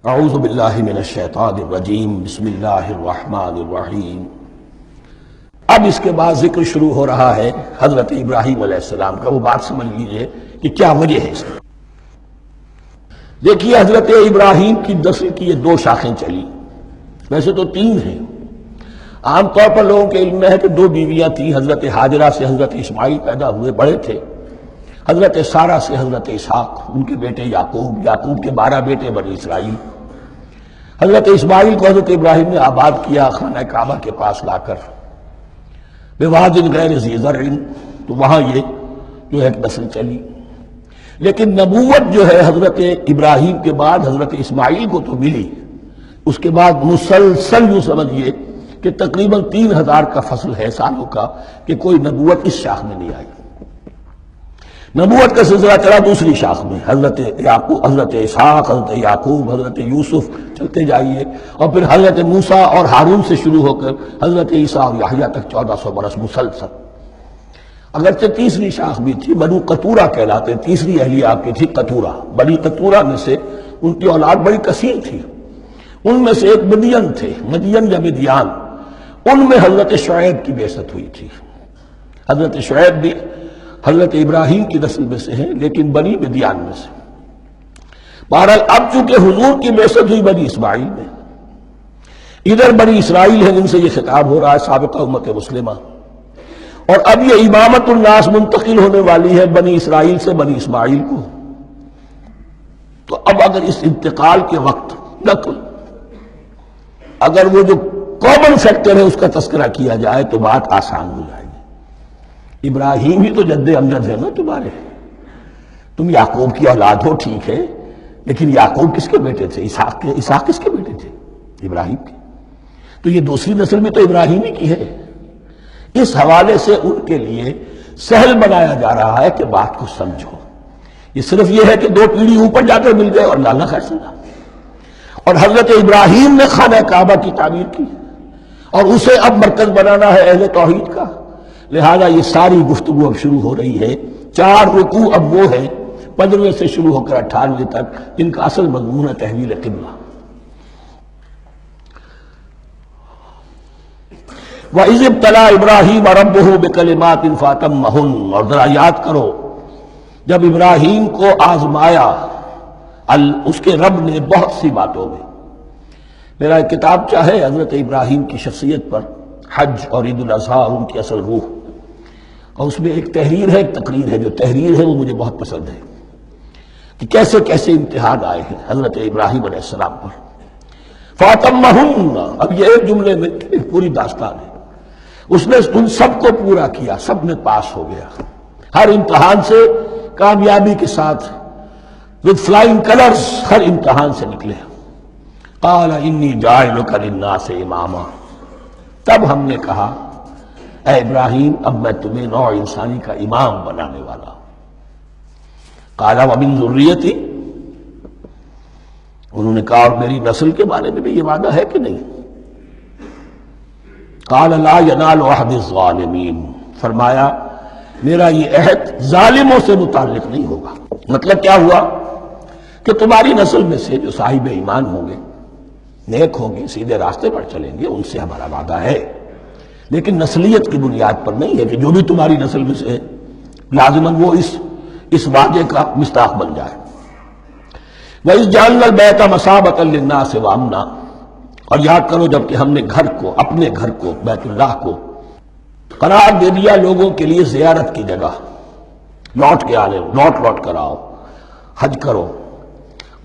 اعوذ باللہ من الشیطان الرجیم بسم اللہ الرحمن الرحیم۔ اب اس کے بعد ذکر شروع ہو رہا ہے حضرت ابراہیم علیہ السلام کا۔ وہ بات سمجھ لیجئے کہ کیا وجہ ہے اس کی۔ دیکھیے حضرت ابراہیم کی نسل کی یہ دو شاخیں چلی، ویسے تو تین ہیں۔ عام طور پر لوگوں کے علم میں ہے کہ دو بیویاں تھیں، حضرت ہاجرہ سے حضرت اسماعیل پیدا ہوئے، بڑے تھے، حضرت سارہ سے حضرت اسحاق، ان کے بیٹے یعقوب، یعقوب کے 12 بیٹے بنی اسرائیل۔ حضرت اسماعیل کو حضرت ابراہیم نے آباد کیا خانہ کعبہ کے پاس لا کر، بواد غیر ذی زرع، تو وہاں یہ جو ایک نسل چلی۔ لیکن نبوت جو ہے حضرت ابراہیم کے بعد حضرت اسماعیل کو تو ملی، اس کے بعد مسلسل یوں سمجھیے کہ تقریباً 3000 کا فصل ہے سالوں کا کہ کوئی نبوت اس شاخ میں نہیں آئی۔ نبوت کا سلسلہ چلا دوسری شاخ میں، حضرت یعقوب، حضرت اسحاق، حضرت یعقوب، حضرت یوسف، چلتے جائیے، اور پھر حضرت موسیٰ اور ہارون سے شروع ہو کر حضرت عیسیٰ اور یحییٰ تک 1400 برس مسلسل۔ اگرچہ تیسری شاخ بھی تھی، بنو قطورہ کہلاتے، تیسری اہلیہ آپ کی تھی قطورہ۔ بنی قطورہ میں سے ان کی اولاد بڑی کثیر تھی، ان میں سے ایک مدین تھے، مدین یا مدیان، ان میں حضرت شعیب کی بعثت ہوئی تھی۔ حضرت شعیب بھی حضرت ابراہیم کی نسل میں سے ہیں، لیکن بنی مدیان میں سے۔ بہرحال اب چونکہ حضور کی بعثت ہوئی بنی اسماعیل میں، ادھر بنی اسرائیل ہیں جن سے یہ خطاب ہو رہا ہے، سابقہ امت مسلمہ، اور اب یہ امامت الناس منتقل ہونے والی ہے بنی اسرائیل سے بنی اسماعیل کو۔ تو اب اگر اس انتقال کے وقت نقل، اگر وہ جو کامن فیکٹر ہے اس کا تذکرہ کیا جائے تو بات آسان ہو جائے گی۔ ابراہیم ہی تو جد امجد ہے نا تمہارے، تم یعقوب کی اولاد ہو، ٹھیک ہے، لیکن یعقوب کس کے بیٹے تھے؟ اسحاق کس کے بیٹے تھے؟ ابراہیم کے۔ تو یہ دوسری نسل میں تو ابراہیم ہی کی ہے۔ اس حوالے سے ان کے لیے سہل بنایا جا رہا ہے کہ بات کو سمجھو۔ یہ صرف یہ ہے کہ دو پیڑھی اوپر جا کر مل گئے اور لانا خیر سنا۔ اور حضرت ابراہیم نے خانہ کعبہ کی تعمیر کی، اور اسے اب مرکز بنانا ہے اہل توحید کا، لہذا یہ ساری گفتگو اب شروع ہو رہی ہے۔ 4 رکوع اب وہ ہے 15ویں سے شروع ہو کر 98ویں تک، جن کا اصل مضمون ہے تحویل قبلہ۔ وَإِذِ ابْتَلَىٰ إِبْرَاهِيمَ رَبُّهُ بِكَلِمَاتٍ فَأَتَمَّهُنَّ، اور ذرا یاد کرو جب ابراہیم کو آزمایا اس کے رب نے بہت سی باتوں میں۔ میرا ایک کتاب چاہے حضرت ابراہیم کی شخصیت پر، حج اور عید الاضحیٰ اور ان کی اصل روح، اور اس میں ایک تحریر ہے، ایک تقریر ہے۔ جو تحریر ہے وہ مجھے بہت پسند ہے کہ کیسے کیسے امتحان آئے ہیں حضرت ابراہیم علیہ السلام پر۔ فَأَتَمَّهُنَّ، اب یہ ایک جملے میں ایک پوری داستان ہے۔ اس نے ان سب کو پورا کیا، سب میں پاس ہو گیا، ہر امتحان سے کامیابی کے ساتھ، with flying colors، ہر امتحان سے نکلے۔ قَالَ إِنِّي جَاعِلُكَ لِلنَّاسِ إِمَامًا، تب ہم نے کہا اے ابراہیم اب میں تمہیں نوع انسانی کا امام بنانے والا ہوں۔ قَالَ وَمِن ذُرِّيَّتِي، انہوں نے کہا اور میری نسل کے بارے میں بھی یہ وعدہ ہے کہ نہیں؟ قَالَ لَا يَنَالُ عَهْدِ الظَّالِمِينَ، فرمایا میرا یہ عہد ظالموں سے متعلق نہیں ہوگا۔ مطلب کیا ہوا کہ تمہاری نسل میں سے جو صاحب ایمان ہوں گے، نیک ہوں گے، سیدھے راستے پر چلیں گے، ان سے ہمارا وعدہ ہے، لیکن نسلیت کی بنیاد پر نہیں ہے کہ جو بھی تمہاری نسل میں سے لازماً وہ اس وعدے کا مصداق بن جائے۔ وَإِذْ جَعَلْنَا الْبَيْتَ مَثَابَةً لِلنَّاسِ وَأَمْنًا، اور یاد کرو جب کہ ہم نے گھر کو، اپنے گھر کو، بیت اللہ کو قرار دے دیا لوگوں کے لیے زیارت کی جگہ، لوٹ کے آنے، لوٹ کر آؤ، حج کرو،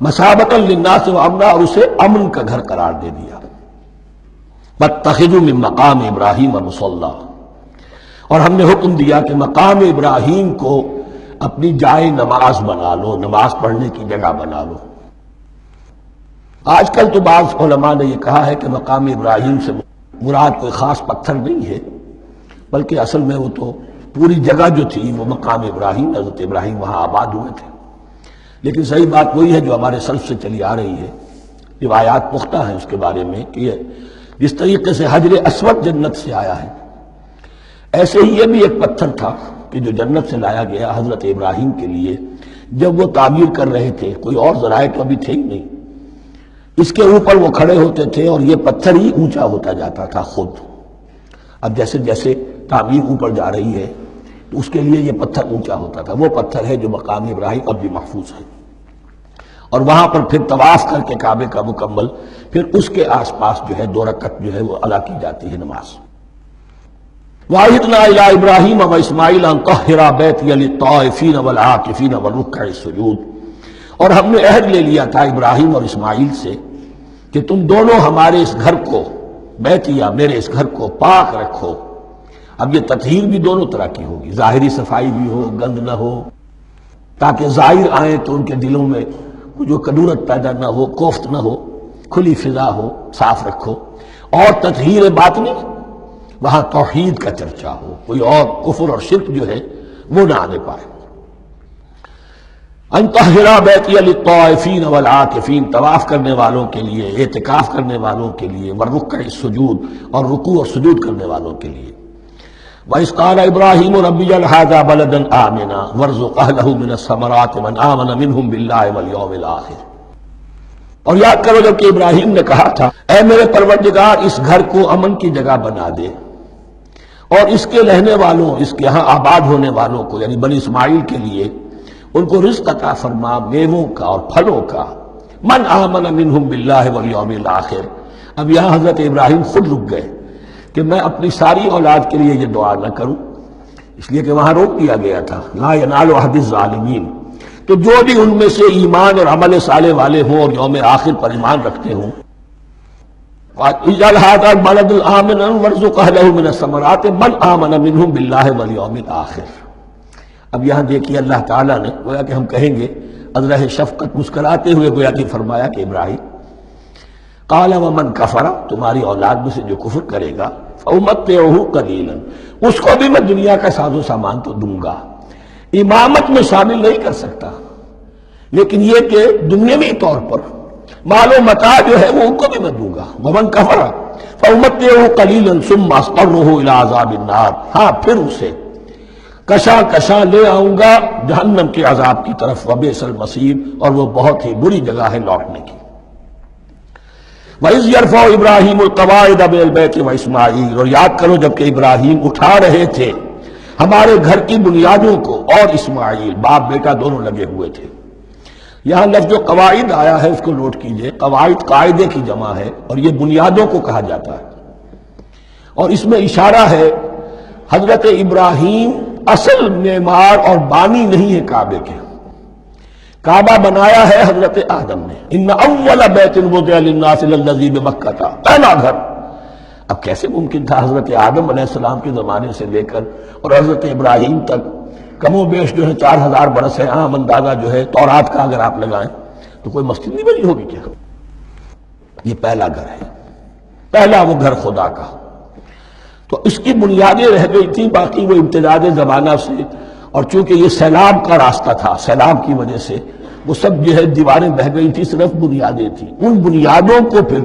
مَثَابَةً لِلنَّاسِ وَأَمْنًا، اور اسے امن کا گھر قرار دے دیا۔ وَاتَّخِذُوا مِن مَّقَامِ إِبْرَاهِيمَ مُصَلًّى، اور ہم نے حکم دیا کہ مقام ابراہیم کو اپنی جائے نماز بنا لو، نماز پڑھنے کی جگہ بنا لو۔ آج کل تو بعض علماء نے یہ کہا ہے کہ مقام ابراہیم سے مراد کوئی خاص پتھر نہیں ہے، بلکہ اصل میں وہ تو پوری جگہ جو تھی وہ مقام ابراہیم، حضرت ابراہیم وہاں آباد ہوئے تھے۔ لیکن صحیح بات وہی ہے جو ہمارے سلف سے چلی آ رہی ہے، روایات پختہ ہیں اس کے بارے میں کہ جس طریقے سے حجر اسود جنت سے آیا ہے، ایسے ہی یہ بھی ایک پتھر تھا کہ جو جنت سے لایا گیا حضرت ابراہیم کے لیے جب وہ تعمیر کر رہے تھے، کوئی اور ذرائع تو ابھی تھے ہی نہیں، اس کے اوپر وہ کھڑے ہوتے تھے اور یہ پتھر ہی اونچا ہوتا جاتا تھا خود. اب جیسے جیسے تعمیر اوپر جا رہی ہے تو اس کے لیے یہ پتھر اونچا ہوتا تھا. وہ پتھر ہے جو مقام ابراہیم اب بھی محفوظ ہے. اور وہاں پر پھر طواف کر کے کعبے کا مکمل پھر اس کے آس پاس جو ہے 2 رکعت جو ہے وہ ادا کی جاتی ہے نماز. وَعَهِدْنَا إِلَىٰ إِبْرَاهِيمَ وَإِسْمَاعِيلَ أَن طَهِّرَا بَيْتِيَ لِلطَّائِفِينَ وَالْعَاكِفِينَ وَالرُّكَّعِ السُّجُودِ. اور ہم نے عہد لے لیا تھا ابراہیم اور اسماعیل سے کہ تم دونوں ہمارے اس گھر کو بیتیا میرے اس گھر کو پاک رکھو. اب یہ تطہیر بھی دونوں طرح کی ہوگی، ظاہری صفائی بھی ہو، گند نہ ہو، تاکہ ظاہر آئیں تو ان کے دلوں میں جو کدورت پیدا نہ ہو، کوفت نہ ہو، کھلی فضا ہو، صاف رکھو. اور تطہیر باطنی، وہاں توحید کا چرچا ہو، کوئی اور کفر اور شرک جو ہے وہ نہ آنے پائے. ان طہرا بیتی للطائفین والعاکفین، طواف کرنے والوں کے لیے، اعتکاف کرنے والوں کے لیے، والرکع السجود، اور رکوع اور سجود کرنے والوں کے لیے. وَإِذْ قَالَ إِبْرَاهِيمُ رَبِّ اجْعَلْ هَٰذَا بَلَدًا آمِنًا وَارْزُقْ أَهْلَهُ مِنَ الثَّمَرَاتِ مَنْ آمَنَ مِنْهُمْ بِاللَّهِ وَالْيَوْمِ الْآخِرِ. اور یاد کرو جب کہ ابراہیم نے کہا تھا اے میرے پروردگار اس گھر کو امن کی جگہ بنا دے اور اس کے رہنے والوں، اس کے ہاں آباد ہونے والوں کو یعنی بنی اسماعیل کے لیے ان کو رزق عطا فرما، میووں کا اور پھلوں کا. من آمن منہم باللہ والیوم الآخر. اب یہاں حضرت ابراہیم خود رک گئے کہ میں اپنی ساری اولاد کے لیے یہ دعا نہ کروں، اس لیے کہ وہاں روک دیا گیا تھا لا ینال عہد الظالمین. تو جو بھی ان میں سے ایمان اور عمل صالح والے ہوں اور یوم آخر پر ایمان رکھتے ہوں، اجعل هذا البلد آمنا وارزق اهله من الثمرات من آمن منهم باللہ والیوم الآخر. اب یہاں دیکھیے اللہ تعالیٰ نے گویا کہ ہم کہیں گے ازرہ شفقت مسکراتے ہوئے گویا کہ فرمایا کہ ابراہیم قال ومن کفر، تمہاری اولاد میں سے جو کفر کرے گا فأمتعه قلیلا، اس کو بھی میں دنیا کا ساز و سامان تو دوں گا، امامت میں شامل نہیں کر سکتا، لیکن یہ کہ دنیاوی طور پر مال و متاع جو ہے وہ ان کو بھی میں دوں گا. ومن کفر فأمتعه قلیلا ثم اضطره الى عذاب النار، ہاں پھر اسے کشاں کشاں لے آؤں گا جہنم کے عذاب کی طرف. وبئس المصیر، اور وہ بہت ہی بری جگہ ہے لوٹنے کی. وَإِذْ يَرْفَعُ إِبْرَاهِيمُ الْقَوَاعِدَ مِنَ الْبَيْتِ وَإِسْمَاعِيلُ، اور یاد کرو جب کہ ابراہیم اٹھا رہے تھے ہمارے گھر کی بنیادوں کو، اور اسماعیل باپ بیٹا دونوں لگے ہوئے تھے. یہاں لفظ جو قواعد آیا ہے اس کو نوٹ کیجئے، قواعد قاعدے کی جمع ہے اور یہ بنیادوں کو کہا جاتا ہے. اور اس میں اشارہ ہے حضرت ابراہیم اصل معمار اور بانی نہیں ہے کعبے کے. کعبہ بنایا ہے حضرت آدم نے. ان اول بیت وضع للناس للذی بمکہ، پہلا گھر. اب کیسے ممکن تھا حضرت آدم علیہ السلام کے زمانے سے لے کر اور حضرت ابراہیم تک کم و بیش جو ہے 4000 برس ہے. عام اندازہ جو ہے تورات کا اگر آپ لگائیں تو کوئی مسجد نہیں بنی ہوگی کیا؟ یہ پہلا گھر ہے، پہلا وہ گھر خدا کا. تو اس کی بنیادیں رہ گئی تھی، باقی وہ امتداد زمانہ سے، اور چونکہ یہ سیلاب کا راستہ تھا، سیلاب کی وجہ سے وہ سب جو ہے دیواریں بہہ گئی تھی، صرف بنیادیں تھیں. ان بنیادوں کو پھر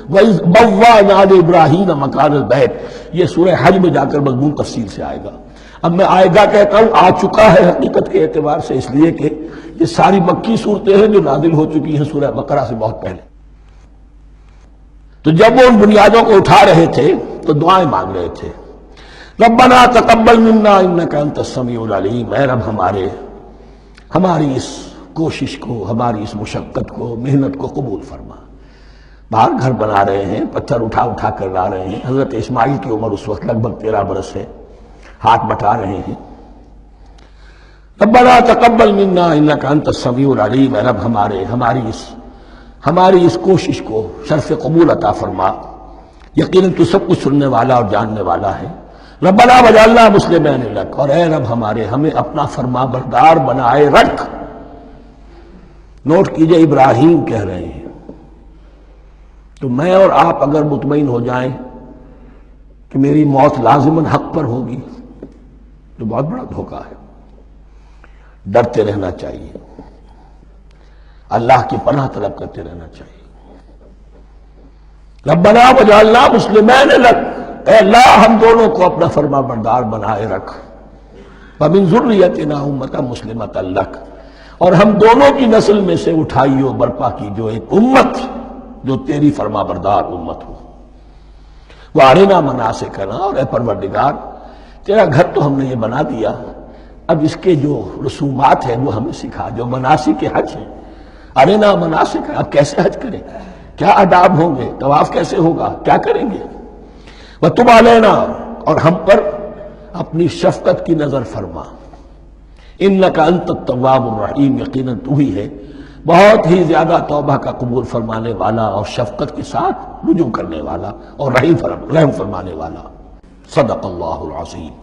وَإِذْ بَوَّأْنَا لِإِبْرَاهِيمَ مَكَانَ الْبَيْتِ، یہ سورہ حج میں جا کر مضمون تفصیل سے آئے گا. اب میں آئے گا کہتا ہوں، آ چکا ہے حقیقت کے اعتبار سے، اس لیے کہ یہ ساری مکی صورتیں ہیں جو نازل ہو چکی ہیں سورہ بقرہ سے بہت پہلے. تو جب وہ ان بنیادوں کو اٹھا رہے تھے تو دعائیں مانگ رہے تھے. ربنا تقبل منا انک انت السمیع العلیم، اے رب ہماری اس کوشش کو، ہماری اس مشقت کو، محنت کو قبول فرما. باہر گھر بنا رہے ہیں، پتھر اٹھا اٹھا کر لا رہے ہیں. حضرت اسماعیل کی عمر اس وقت لگ بھگ 13 برس ہے، ہاتھ بٹا رہے ہیں. ربنا تقبل منا انک انت السمیع العلیم، اے رب ہماری اس کوشش کو شرف قبول عطا فرما، یقیناً تو سب کچھ سننے والا اور جاننے والا ہے. ربنا وجعلنا مسلمین لک، اور اے رب ہمیں اپنا فرما بردار بنائے رکھ. نوٹ کیجئے ابراہیم کہہ رہے ہیں. تو میں اور آپ اگر مطمئن ہو جائیں کہ میری موت لازماً حق پر ہوگی تو بہت بڑا دھوکہ ہے. ڈرتے رہنا چاہیے، اللہ کی پناہ طلب کرتے رہنا چاہیے. ربنا وجعلنا مسلمین لک، اے اللہ ہم دونوں کو اپنا فرما بردار بنائے رکھ. ومن ذریتنا امۃ مسلمۃ لک، اور ہم دونوں کی نسل میں سے اٹھائیو برپا کی جو ایک امت جو تیری فرما بردار امت ہو۔ وارنا مناسکنا، اور اے پروردگار تیرا گھر تو ہم نے یہ بنا دیا، اب اس کے جو رسومات ہیں وہ ہمیں سکھا، جو مناسک حج ہیں، ارنا مناسک، اب کیسے حج کریں، کیا آداب ہوں گے، طواف کیسے ہوگا، کیا کریں گے۔ وتب علینا، اور ہم پر اپنی شفقت کی نظر فرما، انک انت التواب الرحیم، یقیناً تو ہی ہے بہت ہی زیادہ توبہ کا قبول فرمانے والا اور شفقت کے ساتھ رجوع کرنے والا اور رحم فرمانے والا۔ صدق اللہ العظیم۔